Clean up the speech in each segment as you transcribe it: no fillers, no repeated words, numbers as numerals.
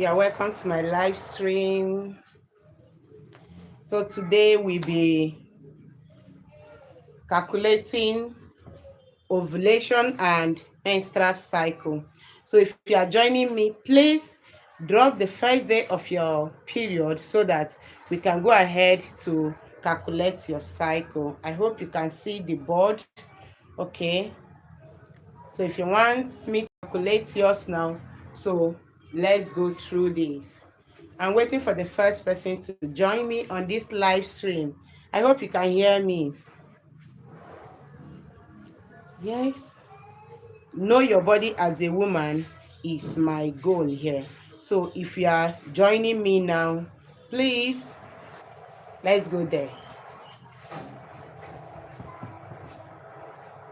Yeah, welcome to my live stream. So today we'll be calculating ovulation and menstrual cycle. So if you are joining me, please drop the first day of your period so that we can go ahead to calculate your cycle. I hope you can see the board. Okay. So if you want me to calculate yours now, so let's go through this. I'm waiting for the first person to join me on this live stream. I hope you can hear me. Yes. Know your body as a woman is my goal here. So if you are joining me now, please, let's go there.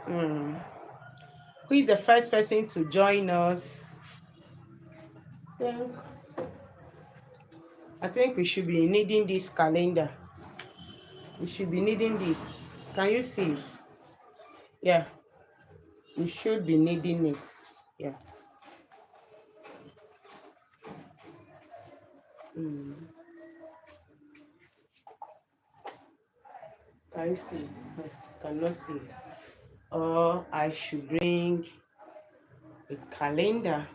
Hmm. Who is the first person to join us? Yeah. I think we should be needing this calendar. We should be needing this. Can you see it? Yeah, we should be needing it. Yeah. Mm. Can you see? I cannot see it. Or I should bring a calendar.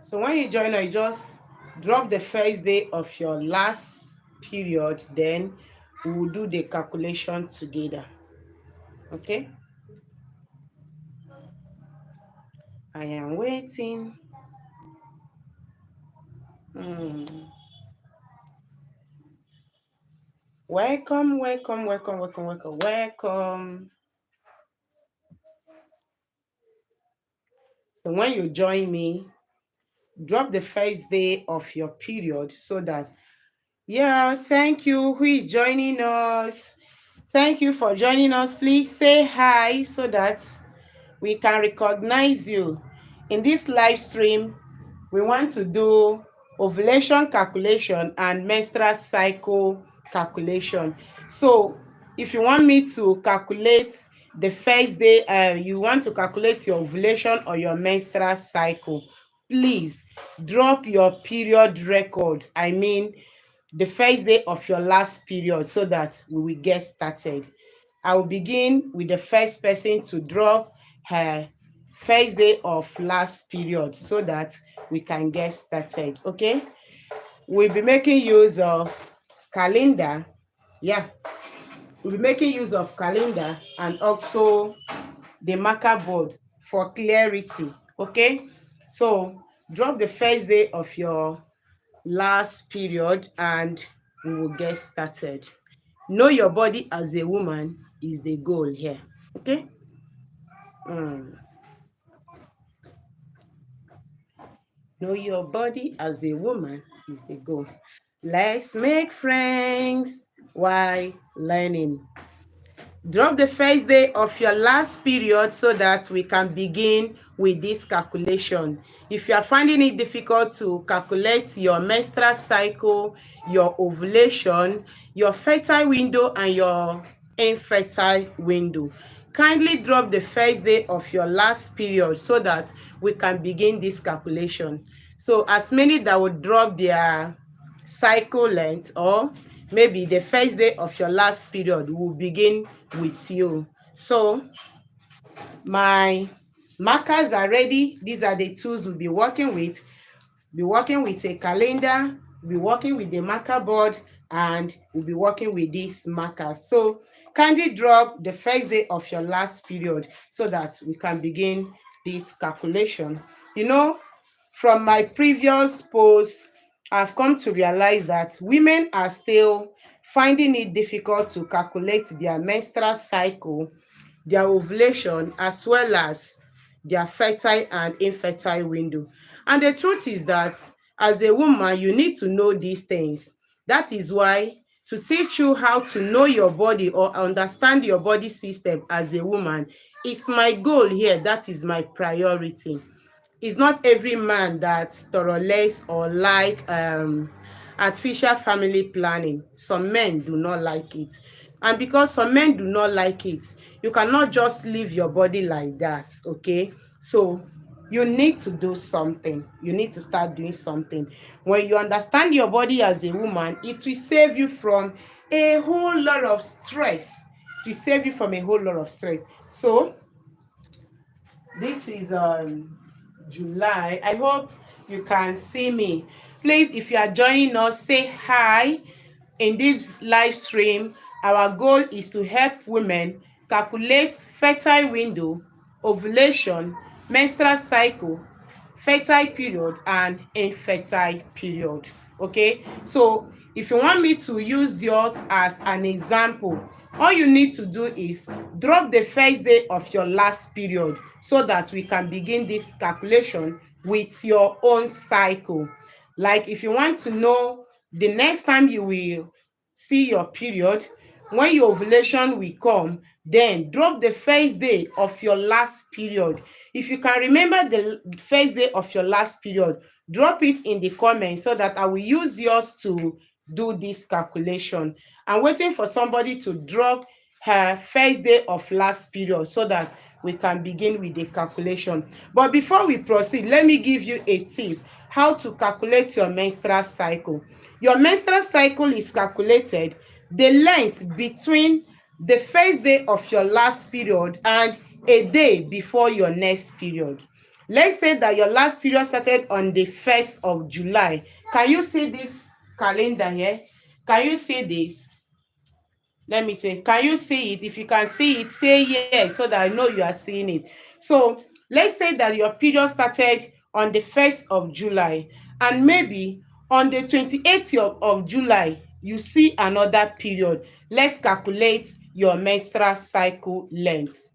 So when you join, you just drop the first day of your last period, then we will do the calculation together. Okay? I am waiting. Hmm. Welcome, welcome, welcome, welcome, welcome, welcome. So when you join me, drop the first day of your period so that, yeah, thank you. Who is joining us? Thank you for joining us. Please say hi so that we can recognize you. In this live stream, we want to do ovulation calculation and menstrual cycle calculation. So if you want me to calculate the first day, you want to calculate your ovulation or your menstrual cycle, please drop your period record. I mean, the first day of your last period so that we will get started. I will begin with the first person to drop her first day of last period so that we can get started. Okay, we'll be making use of calendar. Yeah, we'll be making use of calendar and also the marker board for clarity. Okay, so drop the first day of your last period and we will get started. Know your body as a woman is the goal here. Okay. Mm. Know your body as a woman is the goal. Let's make friends while learning. Drop the first day of your last period so that we can begin with this calculation. If you are finding it difficult to calculate your menstrual cycle, your ovulation, your fertile window, and your infertile window, kindly drop the first day of your last period so that we can begin this calculation. So as many that will drop their cycle length or maybe the first day of your last period will begin with you. So my markers are ready. These are the tools we'll be working with. Be working with a calendar, be working with the marker board, and we'll be working with these markers. So kindly drop the first day of your last period so that we can begin this calculation. You know, from my previous post, I've come to realize that women are still finding it difficult to calculate their menstrual cycle, their ovulation, as well as their fertile and infertile window. And the truth is that as a woman, you need to know these things. That is why to teach you how to know your body or understand your body system as a woman is my goal here. That is my priority. It's not every man that thoroughly or like artificial family planning. Some men do not like it. And because some men do not like it, you cannot just leave your body like that, okay? So you need to do something. You need to start doing something. When you understand your body as a woman, it will save you from a whole lot of stress. It will save you from a whole lot of stress. So this is July. I hope you can see me. Please, if you are joining us, say hi. In this live stream, our goal is to help women calculate fertile window, ovulation, menstrual cycle, fertile period, and infertile period. Okay, so if you want me to use yours as an example, all you need to do is drop the first day of your last period so that we can begin this calculation with your own cycle. Like if you want to know the next time you will see your period, when your ovulation will come, then drop the first day of your last period. If you can remember the first day of your last period, drop it in the comments so that I will use yours to do this calculation. I'm waiting for somebody to drop her first day of last period so that we can begin with the calculation. But before we proceed, let me give you a tip how to calculate your menstrual cycle. Your menstrual cycle is calculated the length between the first day of your last period and a day before your next period. Let's say that your last period started on the 1st of July. Can you see this calendar here? Can you see this? Let me say, can you see it? If you can see it, say yes so that I know you are seeing it. So let's say that your period started on the 1st of July, and maybe on the 28th of July you see another period. Let's calculate your menstrual cycle length.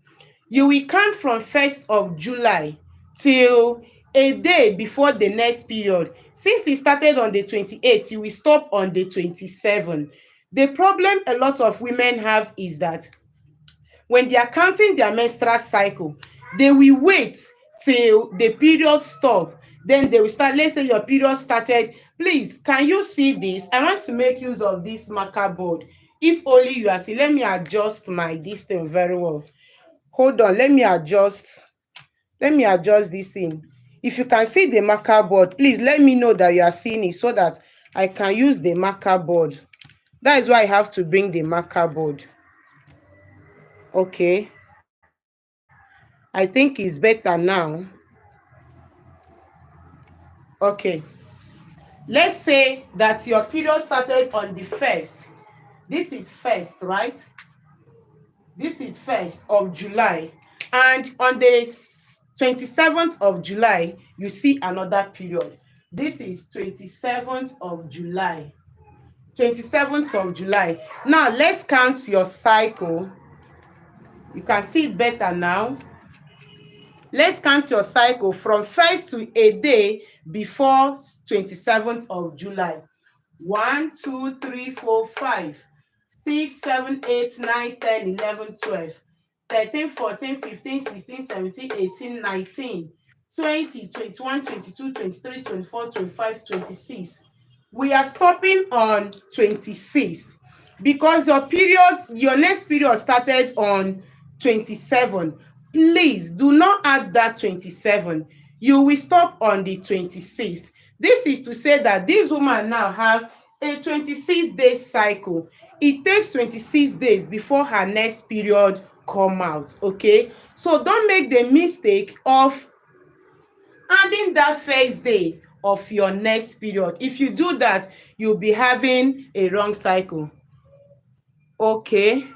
You will count from 1st of July till a day before the next period. Since it started on the 28th, you will stop on the 27th. The problem a lot of women have is that when they are counting their menstrual cycle, they will wait till the period stop. Then they will start. Let's say your period started. Please, can you see this? I want to make use of this marker board. If only you are seeing. Let me adjust my distance very well. Hold on, let me adjust this thing. If you can see the marker board, please let me know that you are seeing it so that I can use the marker board. That is why I have to bring the marker board. Okay, I think it's better now. Okay, let's say that your period started on the 1st. This is 1st, right? This is 1st of July, and on the 27th of July you see another period. This is 27th of July. 27th of July. Now let's count your cycle. You can see it better now. Let's count your cycle from 1st to a day before 27th of July. 1, 2, 3, 4, 5, 6, 7, 8, 9, 10, 11, 12, 13, 14, 15, 16, 17, 18, 19, 20, 21, 22, 23, 24, 25, 26. We are stopping on 26th because your next period started on 27. Please do not add that 27. You will stop on the 26th. This is to say that this woman now have a 26-day cycle. It takes 26 days before her next period come out. Okay, so don't make the mistake of adding that first day of your next period. If you do that, you'll be having a wrong cycle. Okay,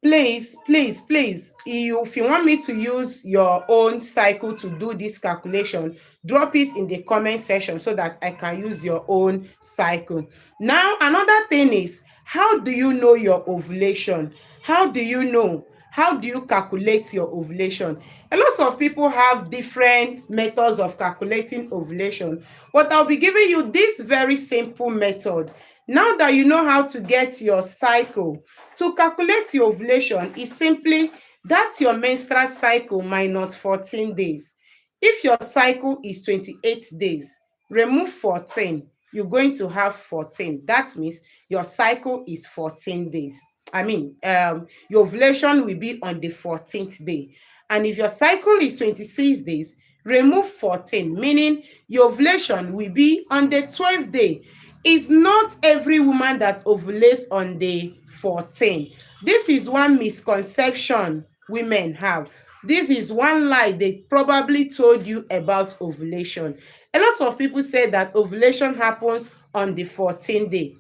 please, if you want me to use your own cycle to do this calculation, drop it in the comment section so that I can use your own cycle. Now another thing is, how do you know your ovulation? How do you calculate your ovulation? A lot of people have different methods of calculating ovulation, but I'll be giving you this very simple method. Now that you know how to get your cycle, to calculate your ovulation is simply that your menstrual cycle minus 14 days. If your cycle is 28 days, remove 14. you're going to have 14. That means your cycle is 14 days. Your ovulation will be on the 14th day. And if your cycle is 26 days, remove 14, meaning your ovulation will be on the 12th day. It's not every woman that ovulates on the 14th. This is one misconception women have. This is one lie they probably told you about ovulation. A lot of people say that ovulation happens on the 14th day.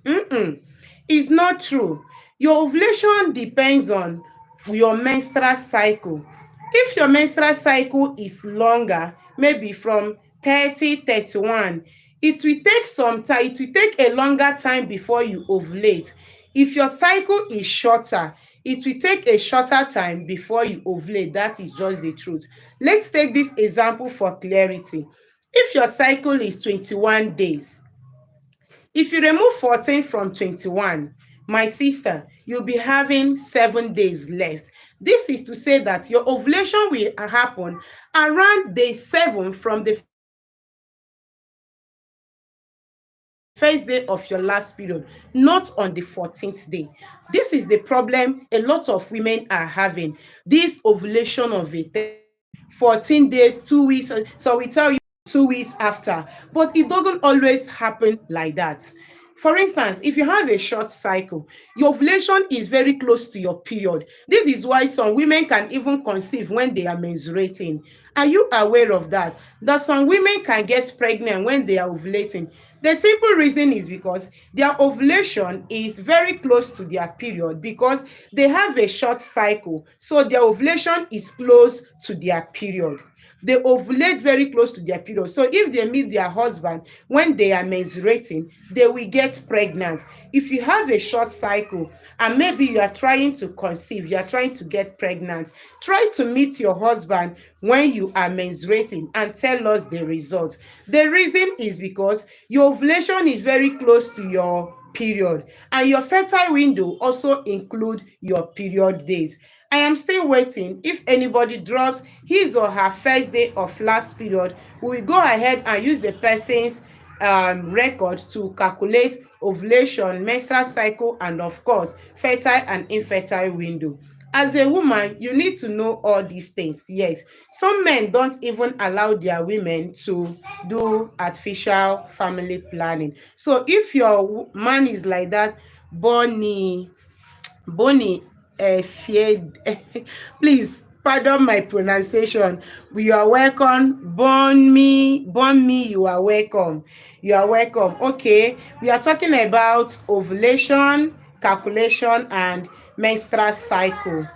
It's not true. Your ovulation depends on your menstrual cycle. If your menstrual cycle is longer, maybe from 30, 31, it will take some time, it will take a longer time before you ovulate. If your cycle is shorter, it will take a shorter time before you ovulate. That is just the truth. Let's take this example for clarity. If your cycle is 21 days, if you remove 14 from 21, my sister, you'll be having 7 days left. This is to say that your ovulation will happen around day 7 from the first day of your last period, not on the 14th day. This is the problem a lot of women are having. This ovulation of a 14 days, 2 weeks. So we tell you 2 weeks after, but it doesn't always happen like that. For instance, if you have a short cycle, your ovulation is very close to your period. This is why some women can even conceive when they are menstruating. Are you aware of that? That some women can get pregnant when they are ovulating. The simple reason is because their ovulation is very close to their period, because they have a short cycle. So their ovulation is close to their period. They ovulate very close to their period. So if they meet their husband when they are menstruating, they will get pregnant. If you have a short cycle and maybe you are trying to conceive, you are trying to get pregnant, try to meet your husband when you are menstruating and tell us the result. The reason is because your ovulation is very close to your period, and your fertile window also include your period days. I am still waiting. If anybody drops his or her first day of last period, we will go ahead and use the person's record to calculate ovulation, menstrual cycle, and of course, fertile and infertile window. As a woman, you need to know all these things. Yes, some men don't even allow their women to do artificial family planning. So if your man is like that, Bonnie, Bonnie, feared, please pardon my pronunciation. You are welcome. Born me, you are welcome. You are welcome. Okay, we are talking about ovulation, calculation, and menstrual cycle.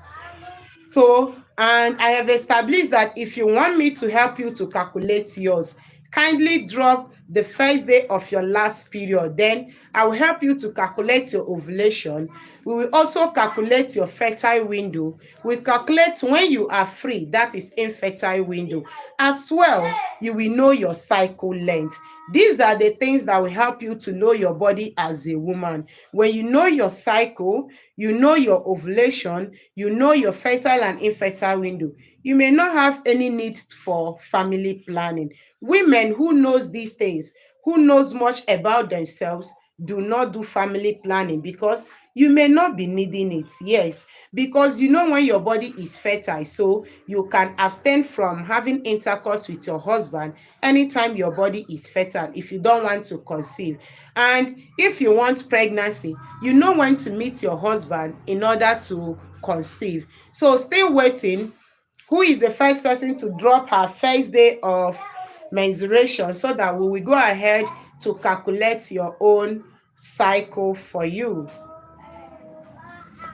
So, and I have established that if you want me to help you to calculate yours, kindly drop the first day of your last period. Then I will help you to calculate your ovulation. We will also calculate your fertile window. We calculate when you are free, that is infertile window. As well, you will know your cycle length. These are the things that will help you to know your body as a woman. When you know your cycle, you know your ovulation, you know your fertile and infertile window, you may not have any need for family planning. Women who knows these things, who knows much about themselves, do not do family planning because you may not be needing it. Yes, because you know when your body is fertile, so you can abstain from having intercourse with your husband anytime your body is fertile if you don't want to conceive. And if you want pregnancy, you know when to meet your husband in order to conceive. So still waiting. Who is the first person to drop her first day of menstruation so that we will go ahead to calculate your own cycle for you?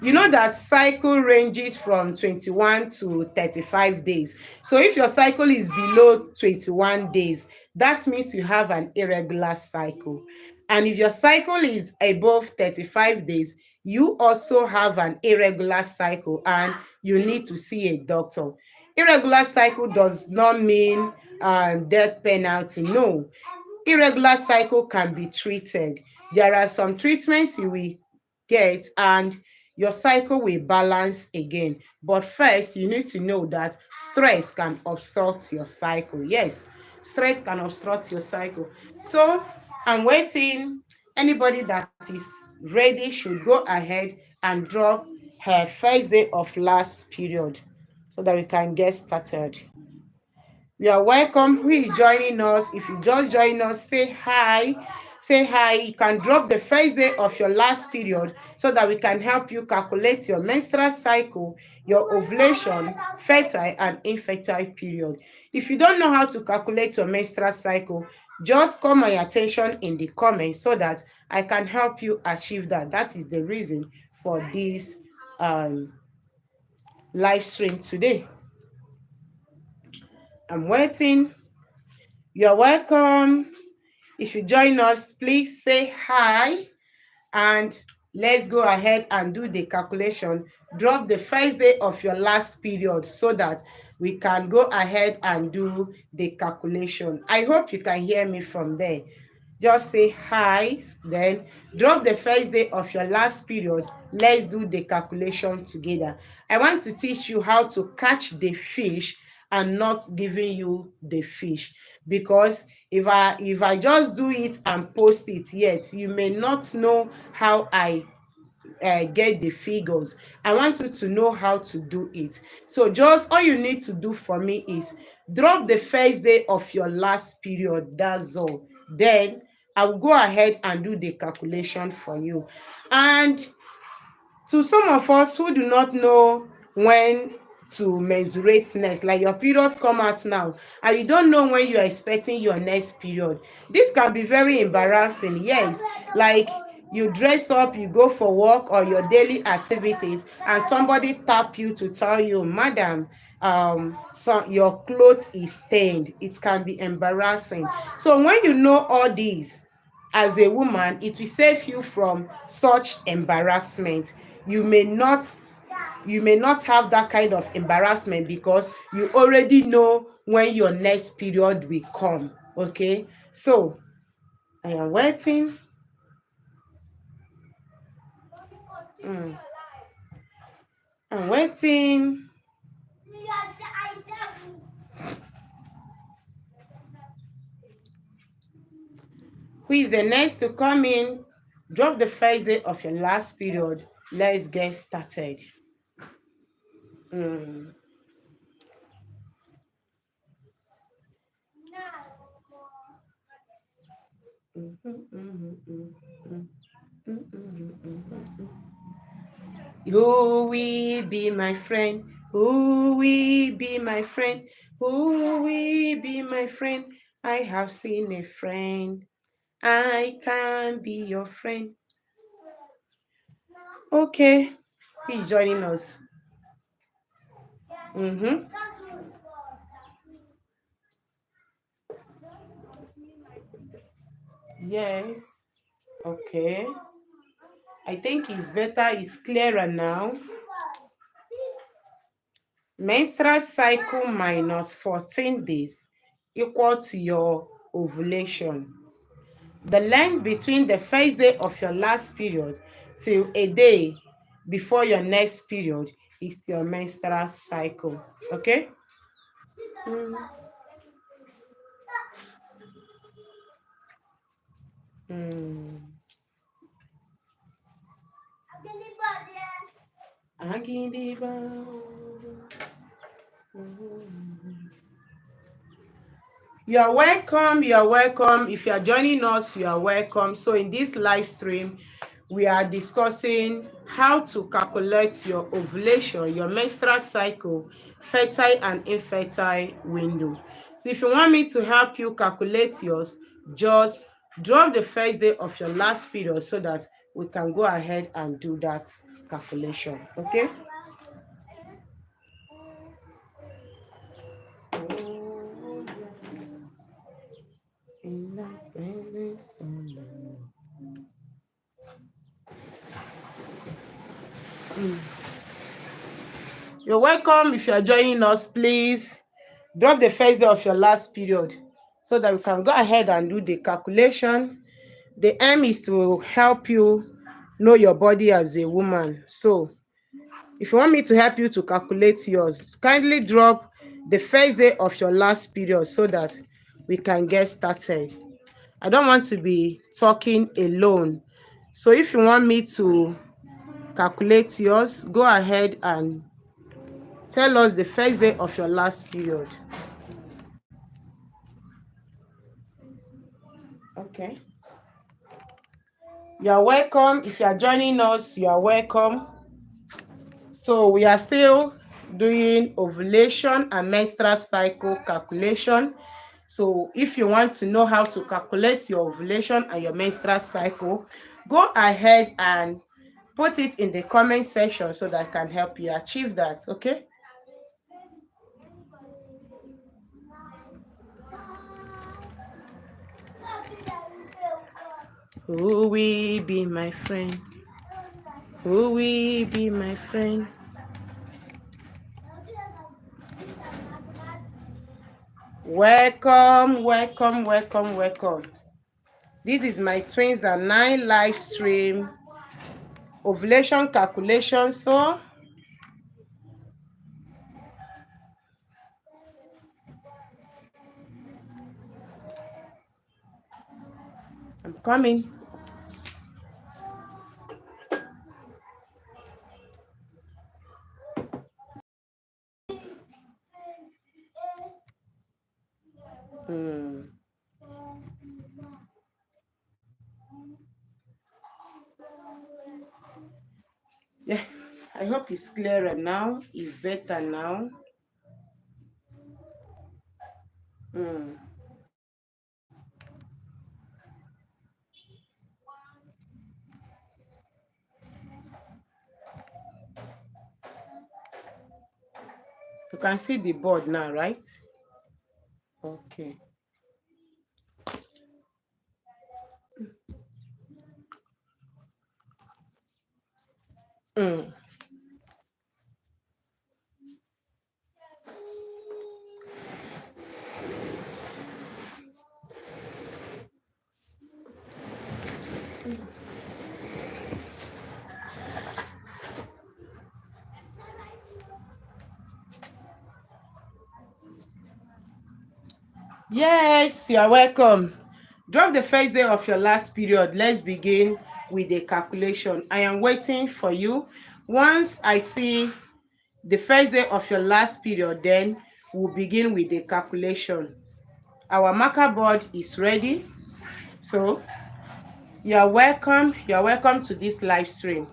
You know that cycle ranges from 21 to 35 days. So if your cycle is below 21 days, that means you have an irregular cycle. And if your cycle is above 35 days, you also have an irregular cycle and you need to see a doctor. Irregular cycle does not mean death penalty. No. Irregular cycle can be treated. There are some treatments you will get and your cycle will balance again. But first, you need to know that stress can obstruct your cycle. Yes, stress can obstruct your cycle. So I'm waiting. Anybody that is ready should go ahead and drop her first day of last period so that we can get started. You are welcome. Who is joining us? If you just join us, say hi. Say hi. You can drop the first day of your last period so that we can help you calculate your menstrual cycle, your ovulation, fertile and infertile period. If you don't know how to calculate your menstrual cycle, just call my attention in the comments so that I can help you achieve that. That is the reason for this live stream today. I'm waiting. You're welcome. If you join us, please say hi and let's go ahead and do the calculation. Drop the first day of your last period so that we can go ahead and do the calculation. I hope you can hear me from there. Just say hi, then drop the first day of your last period. Let's do the calculation together. I want to teach you how to catch the fish and not giving you the fish, because if I just do it and post it, yet you may not know how I get the figures. I want you to know how to do it. So just all you need to do for me is drop the first day of your last period. That's all. Then I will go ahead and do the calculation for you. And to some of us who do not know when to menstruate next, like your period come out now and you don't know when you are expecting your next period, this can be very embarrassing. Yes, like you dress up, you go for work or your daily activities and somebody tap you to tell you, madam, so your clothes is stained. It can be embarrassing. So when you know all these, as a woman, it will save you from such embarrassment. You may not have that kind of embarrassment because you already know when your next period will come. Okay, so I am waiting. mm. I'm waiting. Who is the next to come in? Drop the first day of your last period. Let's get started. mm. Mhm, mhm, mhm, mhm, mhm, mhm, mhm. Who will be my friend? Who will be my friend? Who will be my friend? I have seen a friend. I can be your friend. Okay, he's joining us. Mm-hmm. Yes. Okay. I think it's better, it's clearer now. Menstrual cycle minus 14 days equal to your ovulation. The length between the first day of your last period till a day before your next period is your menstrual cycle. Okay? Mm. Mm. Agidiba. Mhm. You are welcome. You are welcome. If you are joining us, you are welcome. So in this live stream, we are discussing how to calculate your ovulation, your menstrual cycle, fertile and infertile window. So if you want me to help you calculate yours, just drop the first day of your last period so that we can go ahead and do that calculation. Okay? Oh, in thy presence, oh Lord. You're welcome. If you're joining us, please drop the first day of your last period so that we can go ahead and do the calculation. The aim is to help you know your body as a woman. So if you want me to help you to calculate yours, kindly drop the first day of your last period so that we can get started. I don't want to be talking alone. So if you want me to calculate yours, go ahead and tell us the first day of your last period. Okay. You are welcome. If you are joining us, you are welcome. So we are still doing ovulation and menstrual cycle calculation. So if you want to know how to calculate your ovulation and your menstrual cycle, go ahead and put it in the comment section so that I can help you achieve that. Okay. Who will be my friend? Who will be my friend? Welcome, welcome, welcome, welcome. This is my twins and nine live stream ovulation calculation. So I'm coming. Hmm. Yeah, I hope it's clearer now. It's better now. Hmm. You can see the board now, right? Okay. Hmm. Yes, you are welcome. Drop the first day of your last period. Let's begin with the calculation. I am waiting for you. Once I see the first day of your last period, then we'll begin with the calculation. Our marker board is ready. So you are welcome. You are welcome to this live stream.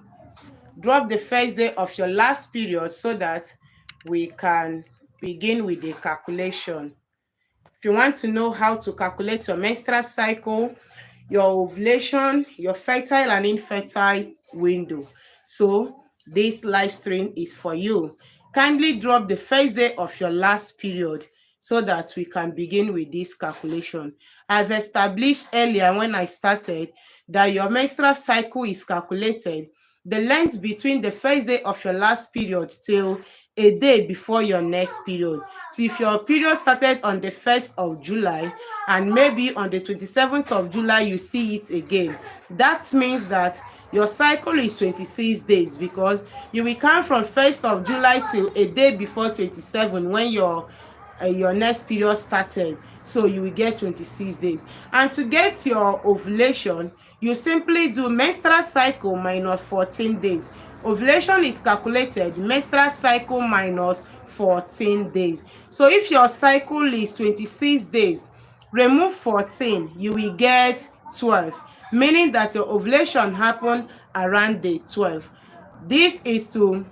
Drop the first day of your last period so that we can begin with the calculation. If you want to know how to calculate your menstrual cycle, your ovulation, your fertile and infertile window, so this live stream is for you. Kindly drop the first day of your last period so that we can begin with this calculation. I've established earlier when I started that your menstrual cycle is calculated the length between the first day of your last period till a day before your next period. So if your period started on the 1st of July and maybe on the 27th of July you see it again, that means that your cycle is 26 days because you will count from 1st of July till a day before 27 when your next period started. So you will get 26 days. And to get your ovulation, you simply do menstrual cycle minus 14 days. Ovulation is calculated menstrual cycle minus 14 days. So if your cycle is 26 days, remove 14, you will get 12, meaning that your ovulation happened around day 12. This is to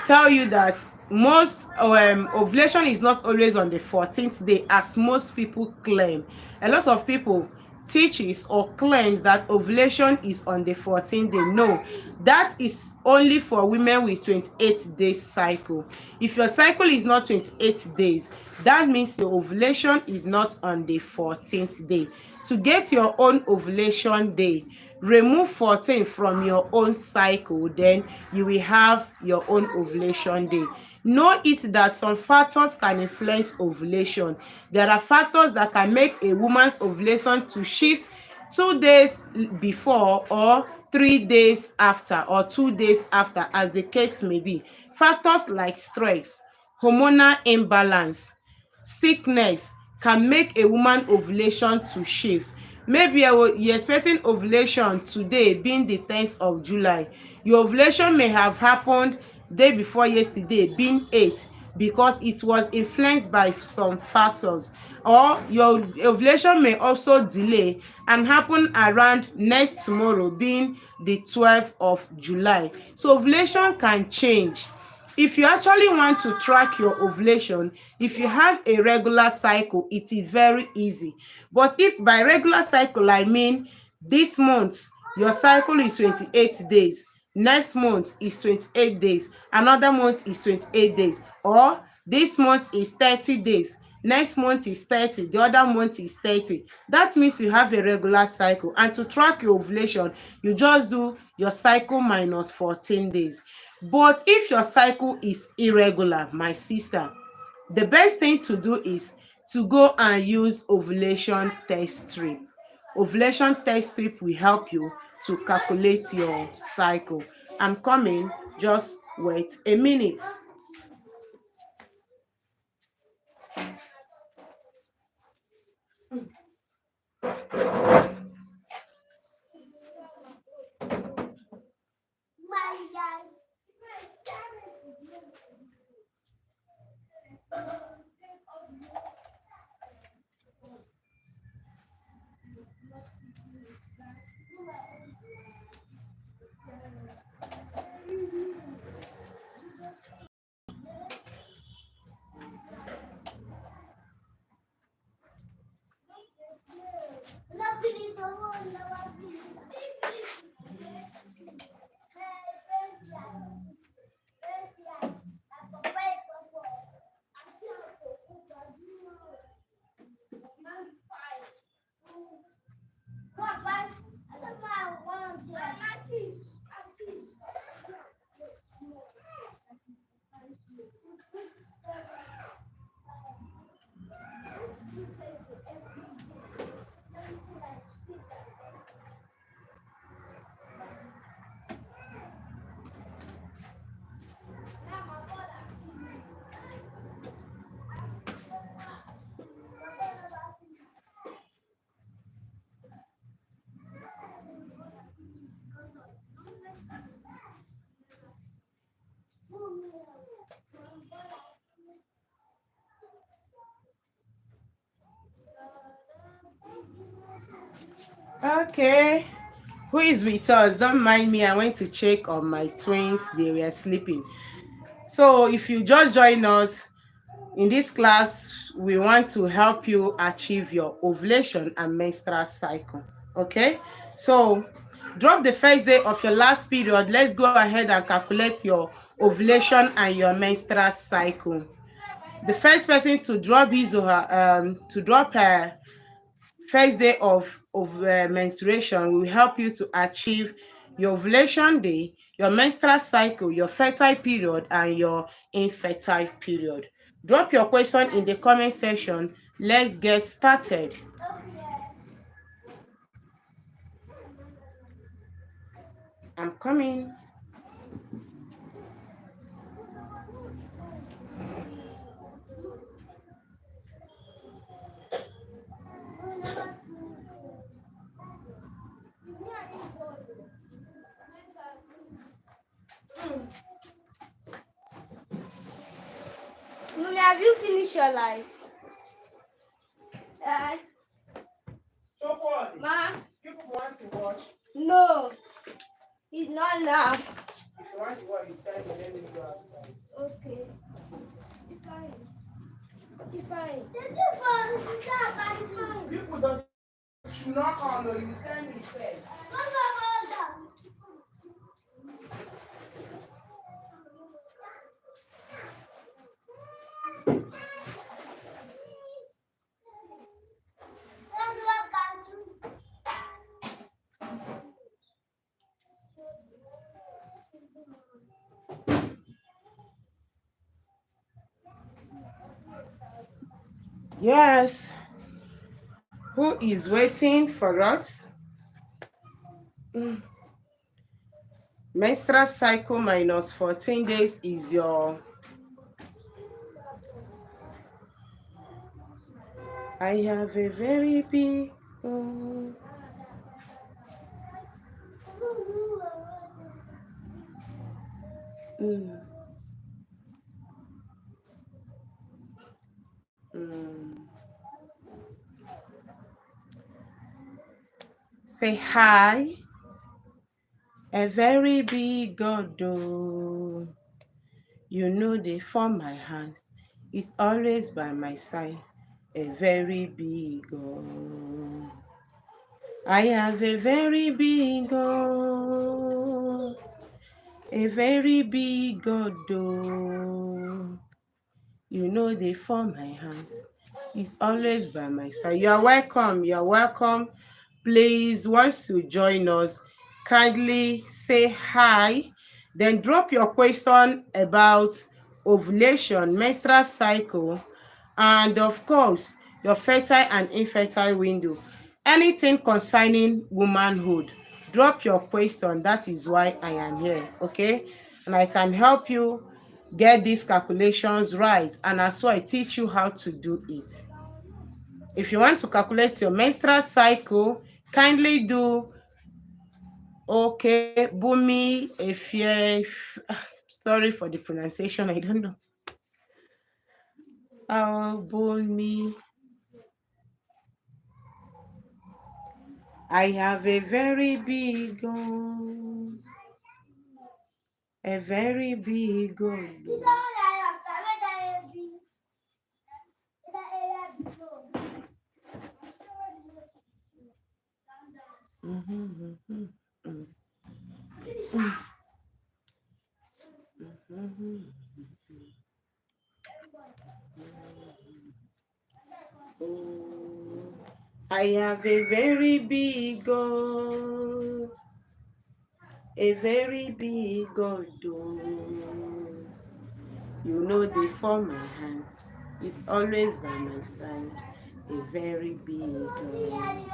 tell you that most ovulation is not always on the 14th day as most people claim. A lot of people teaches or claims that ovulation is on the 14th day. No, that is only for women with 28 days cycle. If your cycle is not 28 days, that means your ovulation is not on the 14th day. To get your own ovulation day, remove 14 from your own cycle, then you will have your own ovulation day. Know it that some factors can influence ovulation. There are factors that can make a woman's ovulation to shift 2 days before or 3 days after or 2 days after, as the case may be. Factors like stress, hormonal imbalance, sickness, can make a woman ovulation to shift. Maybe you're expecting ovulation today being the 10th of July. Your ovulation may have happened day before yesterday being 8th, because it was influenced by some factors. Or your ovulation may also delay and happen around next tomorrow being the 12th of July. So ovulation can change. If you actually want to track your ovulation, if you have a regular cycle, it is very easy. But if by regular cycle I mean this month your cycle is 28 days, next month is 28 days, another month is 28 days, or this month is 30 days, next month is 30, the other month is 30, that means you have a regular cycle. And to track your ovulation, you just do your cycle minus 14 days. But if your cycle is irregular, my sister, the best thing to do is to go and use ovulation test strip. Ovulation test strip will help you to calculate your cycle. I'm coming, just wait a minute. Okay, who is with us? Don't mind me, I went to check on my twins, they were sleeping. So if you just join us in this class, we want to help you achieve your ovulation and menstrual cycle. Okay, so drop the first day of your last period. Let's go ahead and calculate your ovulation and your menstrual cycle. The first person to drop his or her to drop her first day of menstruation will help you to achieve your ovulation day, your menstrual cycle, your fertile period, and your infertile period. Drop your question in the comment section. Let's get started. I'm coming. Mommy, have you finished your life? So what? Ma? People want to watch. No. It's not now. If you want to watch, you tell me, let me go outside. Okay. It's fine. It's fine. People don't should not come, no, you tell me first. Yes. Who is waiting for us? Menstrual cycle minus 14 days is your I have a very big goal. Mm, mm. Say hi. A very big God, oh. You know they form my hands. It's always by my side. A very big God. I have a very big God. A very big God, oh. You know they form my hands. It's always by my side. You are welcome. You are welcome. Please, once you join us, kindly say hi. Then drop your question about ovulation, menstrual cycle, and of course, your fertile and infertile window. Anything concerning womanhood, drop your question. That is why I am here, okay? And I can help you get these calculations right, and as well I teach you how to do it. If you want to calculate your menstrual cycle, kindly do okay, Bumi if you sorry for the pronunciation, I don't know. Oh, Bumi. I have a very big goal. A very big goal. Mhm, mhm, mhm, mhm. Oh, I have a very big goal. A very big God, oh. You know they form my hands. It's always by my side. A very big God.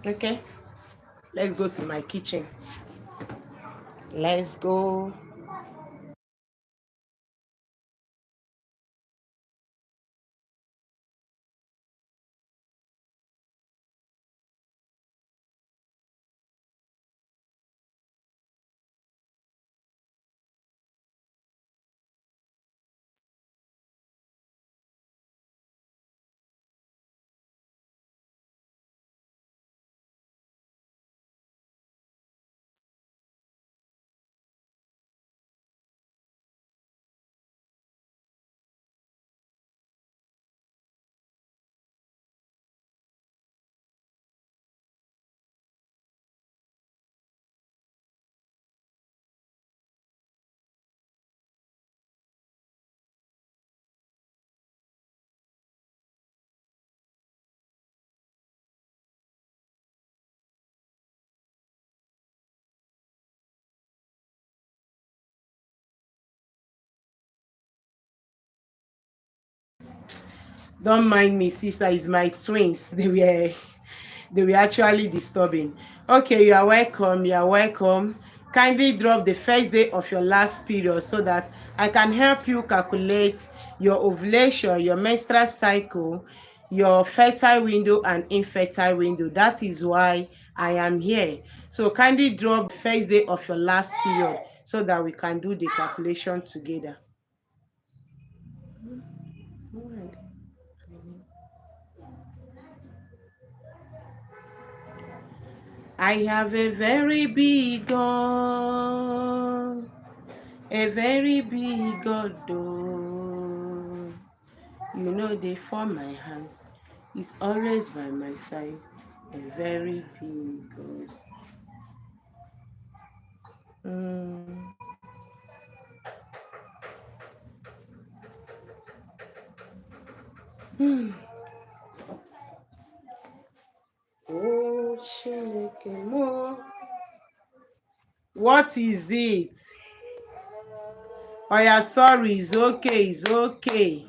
Okay, let's go to my kitchen. Let's go. Don't mind me, sister. It's my twins. They were actually disturbing. Okay, you are welcome. You are welcome. Kindly drop the first day of your last period so that I can help you calculate your ovulation, your menstrual cycle, your fertile window and infertile window. That is why I am here. So kindly drop the first day of your last period so that we can do the calculation together. I have a very big God, a very big God, oh. You know they form my hands. It's always by my side, a very big God. Mm. Hmm. Oh, Chineke mo. What is it? Oh, yeah, sorry. It's okay. It's okay.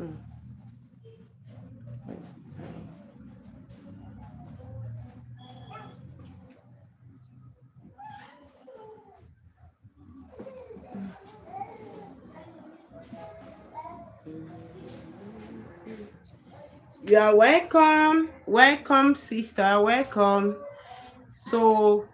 Mm. You are welcome. Welcome, sister. Welcome. So,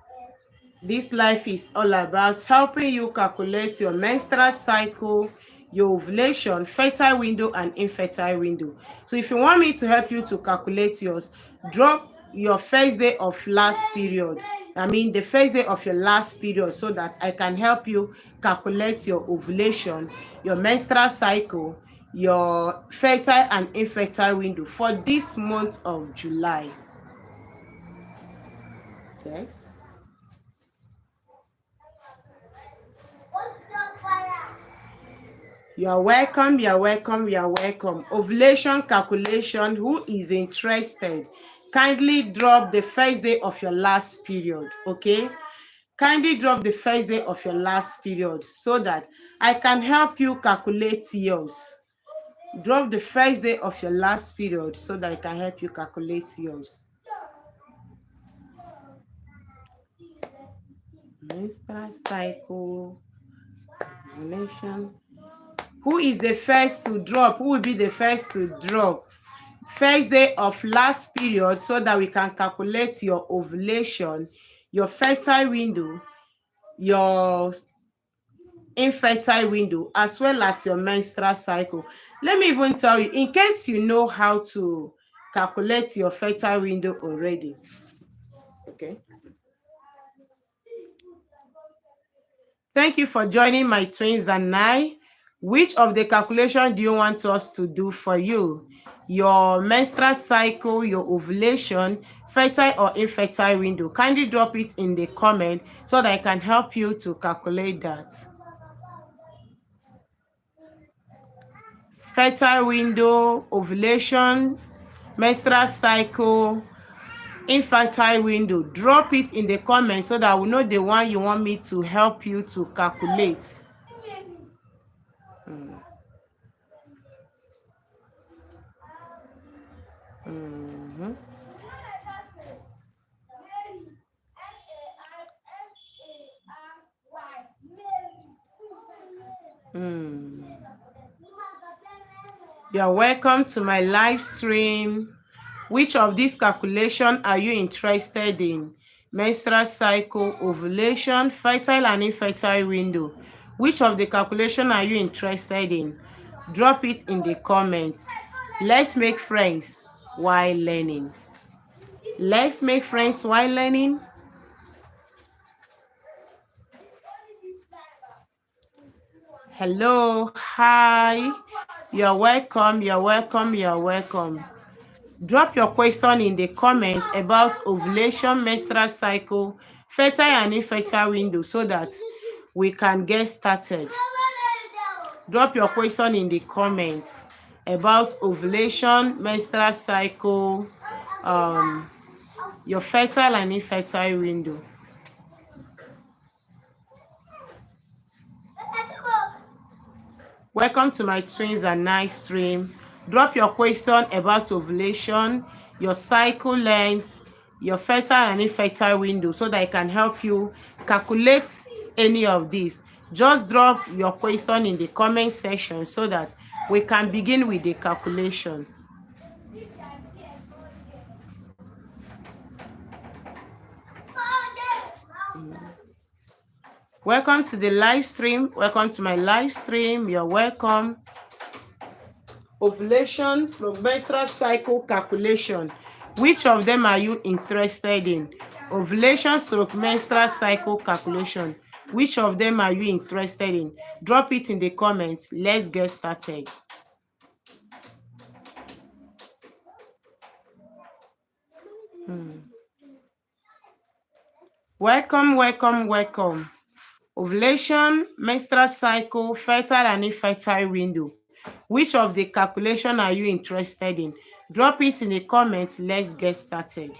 this life is all about helping you calculate your menstrual cycle, your ovulation, fertile window, and infertile window. So if you want me to help you to calculate yours, drop your first day of last period. I mean the first day of your last period, so that I can help you calculate your ovulation, your menstrual cycle, your fertile and infertile window for this month of July. Yes. You are welcome, you are welcome, you are welcome. Ovulation calculation, who is interested? Kindly drop the first day of your last period, okay? Kindly drop the first day of your last period so that I can help you calculate yours. Drop the first day of your last period so that I can help you calculate yours. Menstrual cycle, ovulation. Who is the first to drop? Who will be the first to drop? First day of last period so that we can calculate your ovulation, your fertile window, your infertile window, as well as your menstrual cycle. Let me even tell you, in case you know how to calculate your fertile window already. Okay. Thank you for joining my twins and I. Which of the calculation do you want us to do for you? Your menstrual cycle, your ovulation, fertile or infertile window? Kindly drop it in the comment so that I can help you to calculate that. Fertile window, ovulation, menstrual cycle, infertile window. Drop it in the comment so that I will know the one you want me to help you to calculate. Mhm. Mm. You are welcome to my live stream. Which of these calculations are you interested in? Menstrual cycle, ovulation, fertile and infertile window. Which of the calculation are you interested in? Drop it in the comments. Let's make friends while learning. Let's make friends while learning. Hello, hi. You're welcome, you're welcome, you're welcome. Drop your question in the comments about ovulation, menstrual cycle, fertile and infertile window so that we can get started. Drop your question in the comments about ovulation, menstrual cycle, your fertile and infertile window. Welcome to my twins and night stream. Drop your question about ovulation, your cycle length, your fertile and infertile window so that I can help you calculate any of these. Just drop your question in the comment section so that we can begin with the calculation. Welcome to the live stream. Welcome to my live stream. You're welcome. Ovulation, menstrual cycle calculation. Which of them are you interested in? Ovulation / menstrual cycle calculation. Which of them are you interested in? Drop it in the comments. Let's get started. Welcome, welcome, welcome. Ovulation, menstrual cycle, fertile and infertile window. Which of the calculation are you interested in? Drop it in the comments. Let's get started.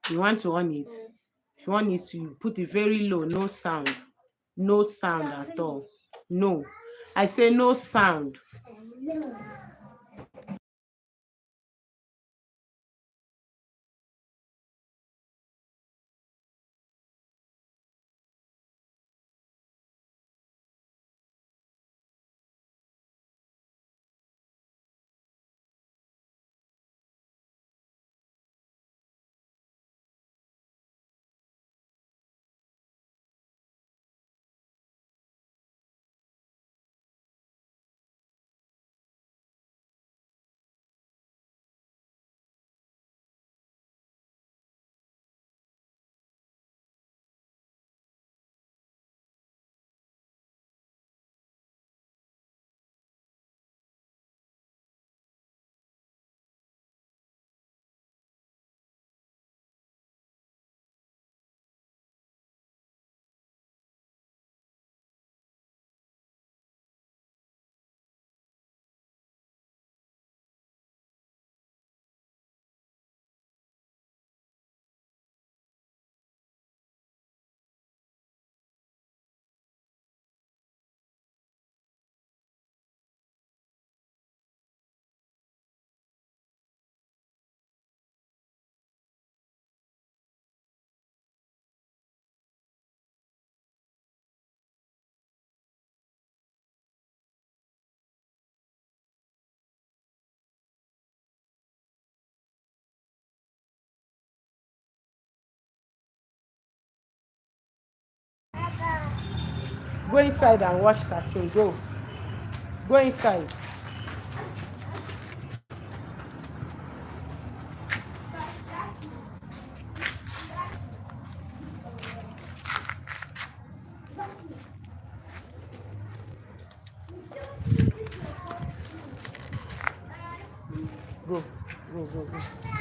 You want to on it? If you want it to put it very low, no sound. No sound at all. No. I say no sound. Go inside and watch cartoon. Go. Go inside. Go. Go, go, go.